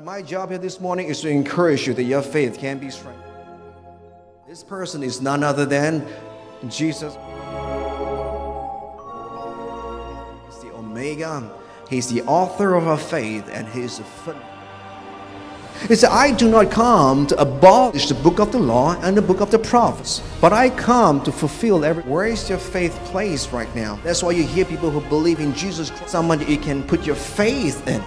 But my job here this morning is to encourage you that your faith can be strengthened. This person is none other than Jesus. He's the Omega. He's the author of our faith, and He's the finisher. He said, I do not come to abolish the book of the law and the book of the prophets, but I come to fulfill every. Where is your faith placed right now? That's why you hear people who believe in Jesus Christ, someone that you can put your faith in.